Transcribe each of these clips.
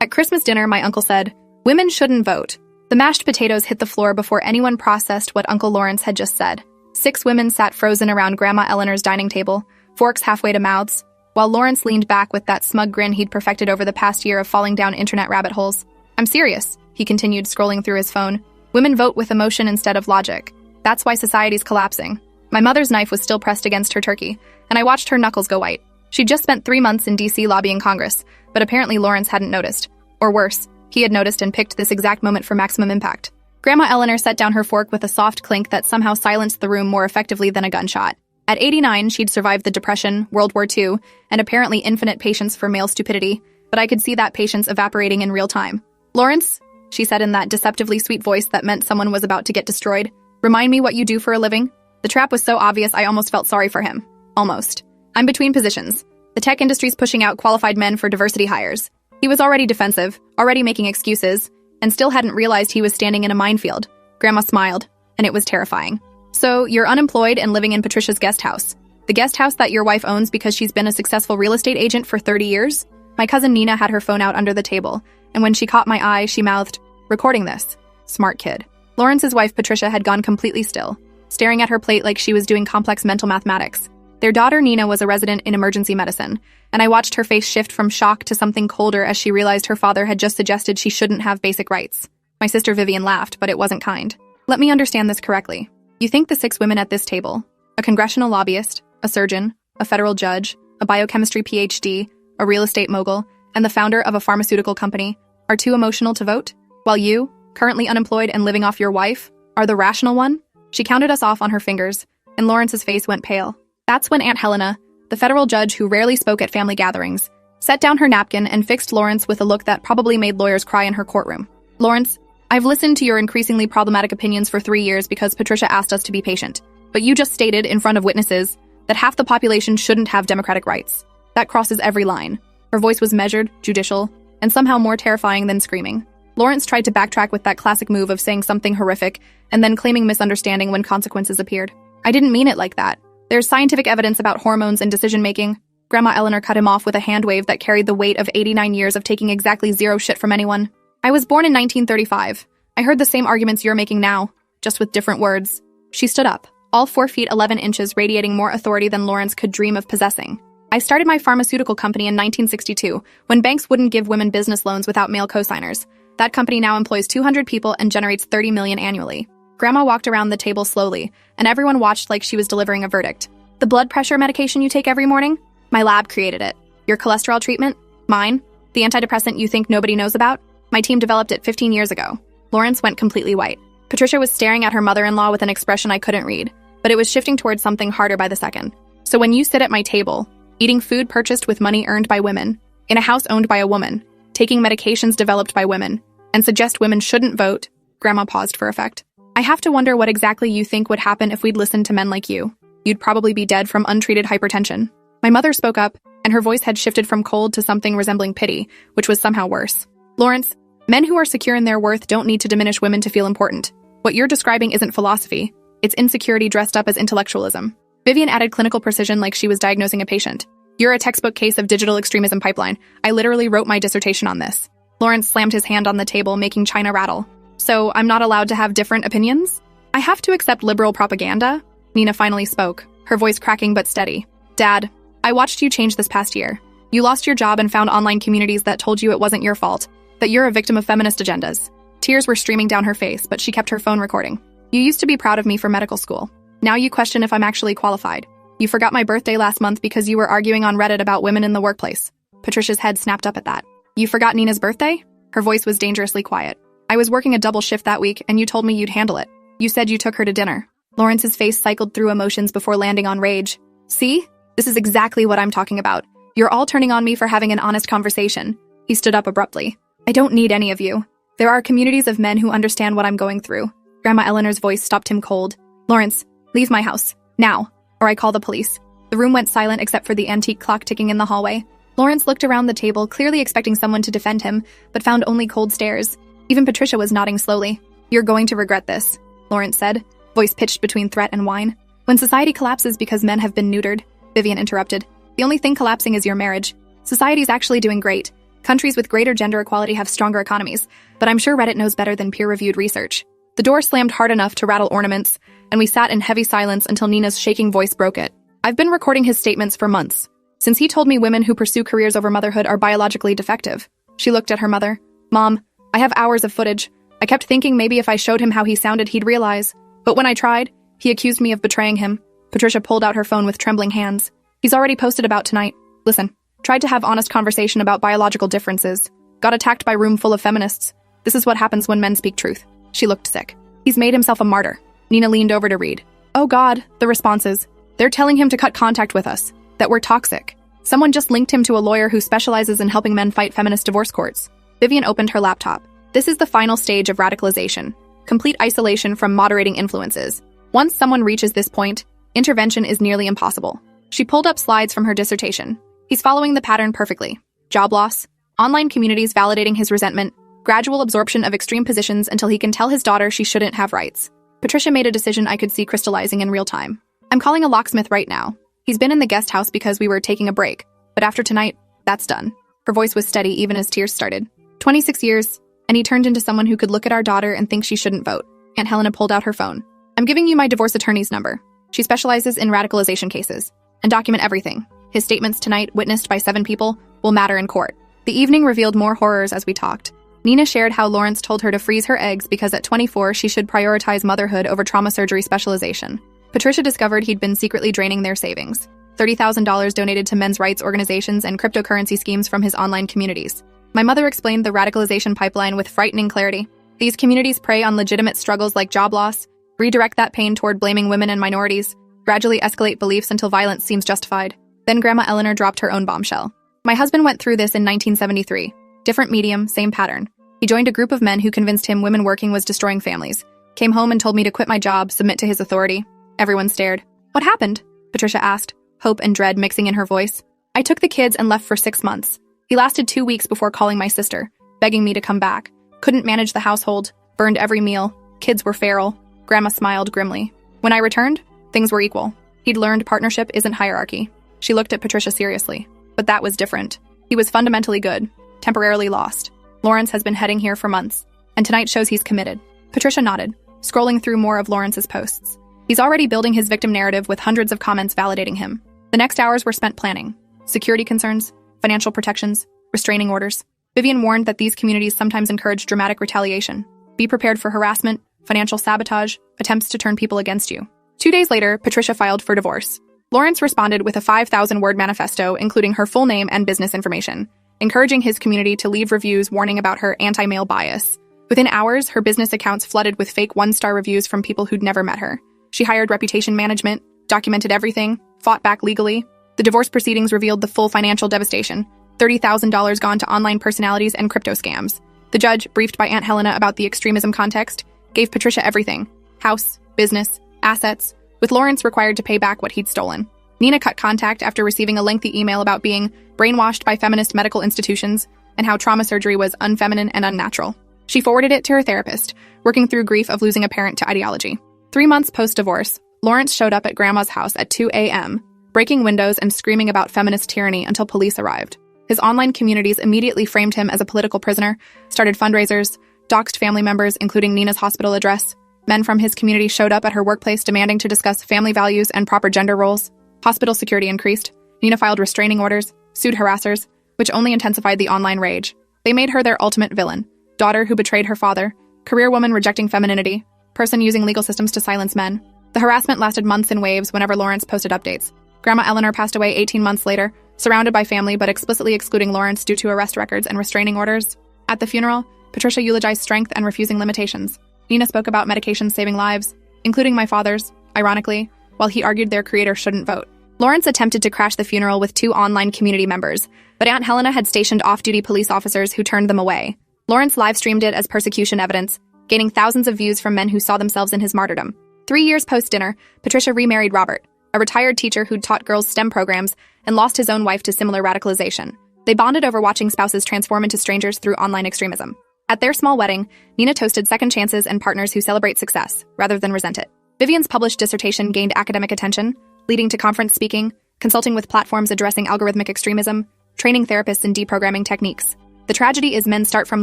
At Christmas dinner, my uncle said, "Women shouldn't vote." The mashed potatoes hit the floor before anyone processed what Uncle Lawrence had just said. 6 women sat frozen around Grandma Eleanor's dining table, forks halfway to mouths, while Lawrence leaned back with that smug grin he'd perfected over the past year of falling down internet rabbit holes. "I'm serious," he continued, scrolling through his phone. "Women vote with emotion instead of logic. That's why society's collapsing." My mother's knife was still pressed against her turkey, and I watched her knuckles go white. She'd just spent 3 months in D.C. lobbying Congress, but apparently Lawrence hadn't noticed. Or worse, he had noticed and picked this exact moment for maximum impact. Grandma Eleanor set down her fork with a soft clink that somehow silenced the room more effectively than a gunshot. At 89, she'd survived the Depression, World War II, and apparently infinite patience for male stupidity, but I could see that patience evaporating in real time. "Lawrence," she said in that deceptively sweet voice that meant someone was about to get destroyed, "remind me what you do for a living?" The trap was so obvious I almost felt sorry for him. Almost. "I'm between positions. The tech industry's pushing out qualified men for diversity hires." He was already defensive, already making excuses, and still hadn't realized he was standing in a minefield. Grandma smiled, and it was terrifying. "So, you're unemployed and living in Patricia's guest house. The guest house that your wife owns because she's been a successful real estate agent for 30 years? My cousin Nina had her phone out under the table, and when she caught my eye, she mouthed, "Recording this." Smart kid. Lawrence's wife Patricia had gone completely still, staring at her plate like she was doing complex mental mathematics. Their daughter Nina was a resident in emergency medicine, and I watched her face shift from shock to something colder as she realized her father had just suggested she shouldn't have basic rights. My sister Vivian laughed, but it wasn't kind. "Let me understand this correctly. You think the 6 women at this table, a congressional lobbyist, a surgeon, a federal judge, a biochemistry PhD, a real estate mogul, and the founder of a pharmaceutical company, are too emotional to vote? While you, currently unemployed and living off your wife, are the rational one?" She counted us off on her fingers, and Lawrence's face went pale. That's when Aunt Helena, the federal judge who rarely spoke at family gatherings, set down her napkin and fixed Lawrence with a look that probably made lawyers cry in her courtroom. "Lawrence, I've listened to your increasingly problematic opinions for 3 years because Patricia asked us to be patient. But you just stated in front of witnesses that half the population shouldn't have democratic rights. That crosses every line." Her voice was measured, judicial, and somehow more terrifying than screaming. Lawrence tried to backtrack with that classic move of saying something horrific and then claiming misunderstanding when consequences appeared. "I didn't mean it like that. There's scientific evidence about hormones and decision-making." Grandma Eleanor cut him off with a hand wave that carried the weight of 89 years of taking exactly zero shit from anyone. "I was born in 1935. I heard the same arguments you're making now, just with different words." She stood up, all 4 feet 11 inches, radiating more authority than Lawrence could dream of possessing. "I started my pharmaceutical company in 1962, when banks wouldn't give women business loans without male co-signers. That company now employs 200 people and generates $30 million annually." Grandma walked around the table slowly, and everyone watched like she was delivering a verdict. "The blood pressure medication you take every morning? My lab created it. Your cholesterol treatment? Mine. The antidepressant you think nobody knows about? My team developed it 15 years ago." Lawrence went completely white. Patricia was staring at her mother-in-law with an expression I couldn't read, but it was shifting towards something harder by the second. "So when you sit at my table, eating food purchased with money earned by women, in a house owned by a woman, taking medications developed by women, and suggest women shouldn't vote," Grandma paused for effect, "I have to wonder what exactly you think would happen if we'd listened to men like you. You'd probably be dead from untreated hypertension." My mother spoke up, and her voice had shifted from cold to something resembling pity, which was somehow worse. "Lawrence, men who are secure in their worth don't need to diminish women to feel important. What you're describing isn't philosophy. It's insecurity dressed up as intellectualism." Vivian added clinical precision like she was diagnosing a patient. "You're a textbook case of digital extremism pipeline. I literally wrote my dissertation on this." Lawrence slammed his hand on the table, making china rattle. "So I'm not allowed to have different opinions? I have to accept liberal propaganda?" Nina finally spoke, her voice cracking but steady. "Dad, I watched you change this past year. You lost your job and found online communities that told you it wasn't your fault, that you're a victim of feminist agendas." Tears were streaming down her face, but she kept her phone recording. "You used to be proud of me for medical school. Now you question if I'm actually qualified. You forgot my birthday last month because you were arguing on Reddit about women in the workplace." Patricia's head snapped up at that. "You forgot Nina's birthday?" Her voice was dangerously quiet. "I was working a double shift that week, and you told me you'd handle it. You said you took her to dinner." Lawrence's face cycled through emotions before landing on rage. "See? This is exactly what I'm talking about. You're all turning on me for having an honest conversation." He stood up abruptly. "I don't need any of you. There are communities of men who understand what I'm going through." Grandma Eleanor's voice stopped him cold. "Lawrence, leave my house. Now, or I call the police." The room went silent except for the antique clock ticking in the hallway. Lawrence looked around the table, clearly expecting someone to defend him, but found only cold stares. Even Patricia was nodding slowly. "You're going to regret this," Lawrence said, voice pitched between threat and whine. "When society collapses because men have been neutered," Vivian interrupted, "the only thing collapsing is your marriage. Society's actually doing great. Countries with greater gender equality have stronger economies, but I'm sure Reddit knows better than peer-reviewed research. The door slammed hard enough to rattle ornaments, and we sat in heavy silence until Nina's shaking voice broke it. I've been recording his statements for months, since he told me women who pursue careers over motherhood are biologically defective. She looked at her mother. Mom, I have hours of footage. I kept thinking maybe if I showed him how he sounded, he'd realize. But when I tried, he accused me of betraying him. Patricia pulled out her phone with trembling hands. He's already posted about tonight. Listen, tried to have honest conversation about biological differences. Got attacked by room full of feminists. This is what happens when men speak truth. She looked sick. He's made himself a martyr. Nina leaned over to read. Oh God, the responses. They're telling him to cut contact with us. That we're toxic. Someone just linked him to a lawyer who specializes in helping men fight feminist divorce courts. Vivian opened her laptop. This is the final stage of radicalization. Complete isolation from moderating influences. Once someone reaches this point, intervention is nearly impossible. She pulled up slides from her dissertation. He's following the pattern perfectly. Job loss, online communities validating his resentment, gradual absorption of extreme positions until he can tell his daughter she shouldn't have rights. Patricia made a decision I could see crystallizing in real time. I'm calling a locksmith right now. He's been in the guest house because we were taking a break, but after tonight, that's done. Her voice was steady even as tears started. 26 years, and he turned into someone who could look at our daughter and think she shouldn't vote. Aunt Helena pulled out her phone. I'm giving you my divorce attorney's number. She specializes in radicalization cases. And document everything. His statements tonight, witnessed by 7 people, will matter in court. The evening revealed more horrors as we talked. Nina shared how Lawrence told her to freeze her eggs because at 24 she should prioritize motherhood over trauma surgery specialization. Patricia discovered he'd been secretly draining their savings. $30,000 donated to men's rights organizations and cryptocurrency schemes from his online communities. My mother explained the radicalization pipeline with frightening clarity. These communities prey on legitimate struggles like job loss, redirect that pain toward blaming women and minorities, gradually escalate beliefs until violence seems justified. Then Grandma Eleanor dropped her own bombshell. My husband went through this in 1973. Different medium, same pattern. He joined a group of men who convinced him women working was destroying families. Came home and told me to quit my job, submit to his authority. Everyone stared. What happened? Patricia asked, hope and dread mixing in her voice. I took the kids and left for 6 months. He lasted 2 weeks before calling my sister, begging me to come back. Couldn't manage the household, burned every meal. Kids were feral. Grandma smiled grimly. When I returned, things were equal. He'd learned partnership isn't hierarchy. She looked at Patricia seriously. But that was different. He was fundamentally good, temporarily lost. Lawrence has been heading here for months, and tonight shows he's committed. Patricia nodded, scrolling through more of Lawrence's posts. He's already building his victim narrative with hundreds of comments validating him. The next hours were spent planning. Security concerns, financial protections, restraining orders. Vivian warned that these communities sometimes encourage dramatic retaliation. Be prepared for harassment, financial sabotage, attempts to turn people against you. 2 days later, Patricia filed for divorce. Lawrence responded with a 5,000-word manifesto including her full name and business information, encouraging his community to leave reviews warning about her anti-male bias. Within hours, her business accounts flooded with fake 1-star reviews from people who'd never met her. She hired reputation management, documented everything, fought back legally. The divorce proceedings revealed the full financial devastation, $30,000 gone to online personalities and crypto scams. The judge, briefed by Aunt Helena about the extremism context, gave Patricia everything: house, business, assets, with Lawrence required to pay back what he'd stolen. Nina cut contact after receiving a lengthy email about being brainwashed by feminist medical institutions and how trauma surgery was unfeminine and unnatural. She forwarded it to her therapist, working through grief of losing a parent to ideology. 3 months post-divorce, Lawrence showed up at Grandma's house at 2 a.m., breaking windows and screaming about feminist tyranny until police arrived. His online communities immediately framed him as a political prisoner, started fundraisers, doxed family members, including Nina's hospital address. Men from his community showed up at her workplace demanding to discuss family values and proper gender roles. Hospital security increased. Nina filed restraining orders, sued harassers, which only intensified the online rage. They made her their ultimate villain: daughter who betrayed her father, career woman rejecting femininity, person using legal systems to silence men. The harassment lasted months in waves whenever Lawrence posted updates. Grandma Eleanor passed away 18 months later, surrounded by family but explicitly excluding Lawrence due to arrest records and restraining orders. At the funeral, Patricia eulogized strength and refusing limitations. Nina spoke about medications saving lives, including my father's, ironically, while he argued their creator shouldn't vote. Lawrence attempted to crash the funeral with 2 online community members, but Aunt Helena had stationed off-duty police officers who turned them away. Lawrence live-streamed it as persecution evidence, gaining thousands of views from men who saw themselves in his martyrdom. 3 years post-dinner, Patricia remarried Robert, a retired teacher who'd taught girls STEM programs and lost his own wife to similar radicalization. They bonded over watching spouses transform into strangers through online extremism. At their small wedding, Nina toasted second chances and partners who celebrate success, rather than resent it. Vivian's published dissertation gained academic attention, leading to conference speaking, consulting with platforms addressing algorithmic extremism, training therapists in deprogramming techniques. The tragedy is men start from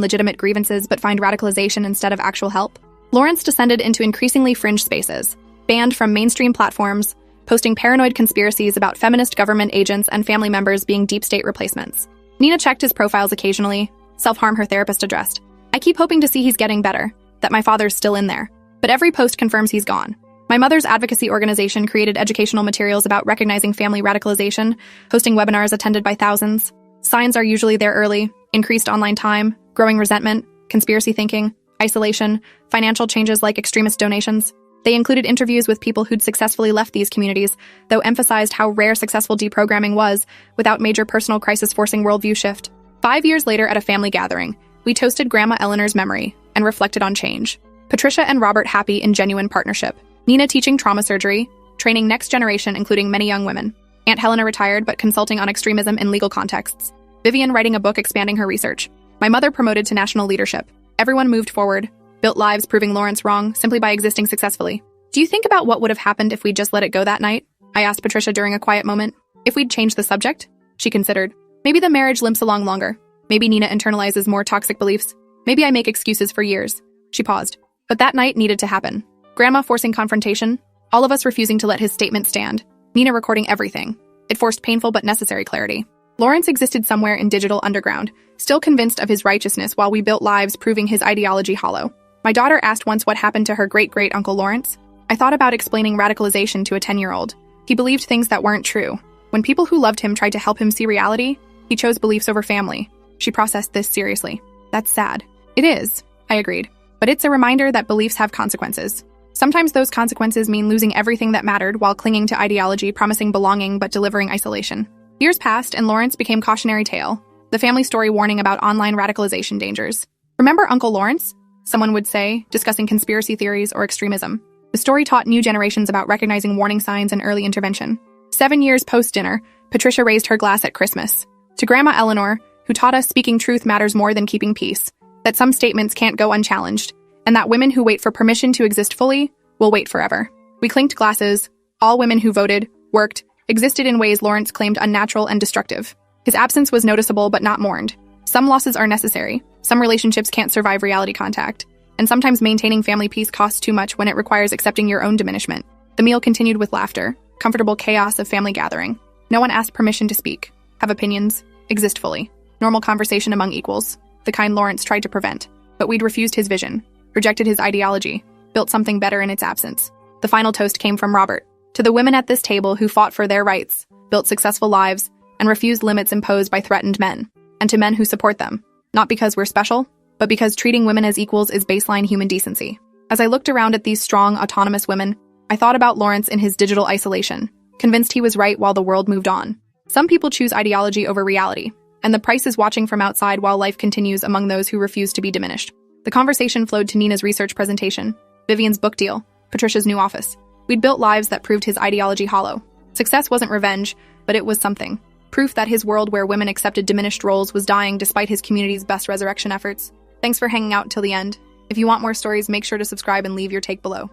legitimate grievances but find radicalization instead of actual help. Lawrence descended into increasingly fringe spaces, banned from mainstream platforms, posting paranoid conspiracies about feminist government agents and family members being deep state replacements. Nina checked his profiles occasionally, self-harm her therapist addressed. I keep hoping to see he's getting better, that my father's still in there. But every post confirms he's gone. My mother's advocacy organization created educational materials about recognizing family radicalization, hosting webinars attended by thousands. Signs are usually there early: increased online time, growing resentment, conspiracy thinking, isolation, financial changes like extremist donations. They included interviews with people who'd successfully left these communities, though emphasized how rare successful deprogramming was, without major personal crisis forcing worldview shift. 5 years later at a family gathering, we toasted Grandma Eleanor's memory and reflected on change. Patricia and Robert happy in genuine partnership. Nina teaching trauma surgery, training next generation including many young women. Aunt Helena retired but consulting on extremism in legal contexts. Vivian writing a book expanding her research. My mother promoted to national leadership. Everyone moved forward, built lives proving Lawrence wrong simply by existing successfully. Do you think about what would have happened if we'd just let it go that night? I asked Patricia during a quiet moment. If we'd changed the subject? She considered. Maybe the marriage limps along longer. Maybe Nina internalizes more toxic beliefs. Maybe I make excuses for years. She paused. But that night needed to happen. Grandma forcing confrontation, all of us refusing to let his statement stand, Nina recording everything. It forced painful but necessary clarity. Lawrence existed somewhere in digital underground, still convinced of his righteousness while we built lives proving his ideology hollow. My daughter asked once what happened to her great-great-uncle Lawrence. I thought about explaining radicalization to a 10-year-old. He believed things that weren't true. When people who loved him tried to help him see reality, he chose beliefs over family. She processed this seriously. That's sad. It is, I agreed. But it's a reminder that beliefs have consequences. Sometimes those consequences mean losing everything that mattered while clinging to ideology promising belonging but delivering isolation. Years passed and Lawrence became cautionary tale, the family story warning about online radicalization dangers. Remember Uncle Lawrence? Someone would say, discussing conspiracy theories or extremism. The story taught new generations about recognizing warning signs and early intervention. 7 years post-dinner, Patricia raised her glass at Christmas. To Grandma Eleanor, who taught us speaking truth matters more than keeping peace, that some statements can't go unchallenged, and that women who wait for permission to exist fully will wait forever. We clinked glasses. All women who voted, worked, existed in ways Lawrence claimed unnatural and destructive. His absence was noticeable but not mourned. Some losses are necessary. Some relationships can't survive reality contact. And sometimes maintaining family peace costs too much when it requires accepting your own diminishment. The meal continued with laughter, comfortable chaos of family gathering. No one asked permission to speak, have opinions, exist fully. Normal conversation among equals, the kind Lawrence tried to prevent. But we'd refused his vision, rejected his ideology, built something better in its absence. The final toast came from Robert. To the women at this table who fought for their rights, built successful lives, and refused limits imposed by threatened men. And to men who support them. Not because we're special, but because treating women as equals is baseline human decency. As I looked around at these strong, autonomous women, I thought about Lawrence in his digital isolation, convinced he was right while the world moved on. Some people choose ideology over reality, and the price is watching from outside while life continues among those who refuse to be diminished. The conversation flowed to Nina's research presentation, Vivian's book deal, Patricia's new office. We'd built lives that proved his ideology hollow. Success wasn't revenge, but it was something. Proof that his world where women accepted diminished roles was dying despite his community's best resurrection efforts. Thanks for hanging out till the end. If you want more stories, make sure to subscribe and leave your take below.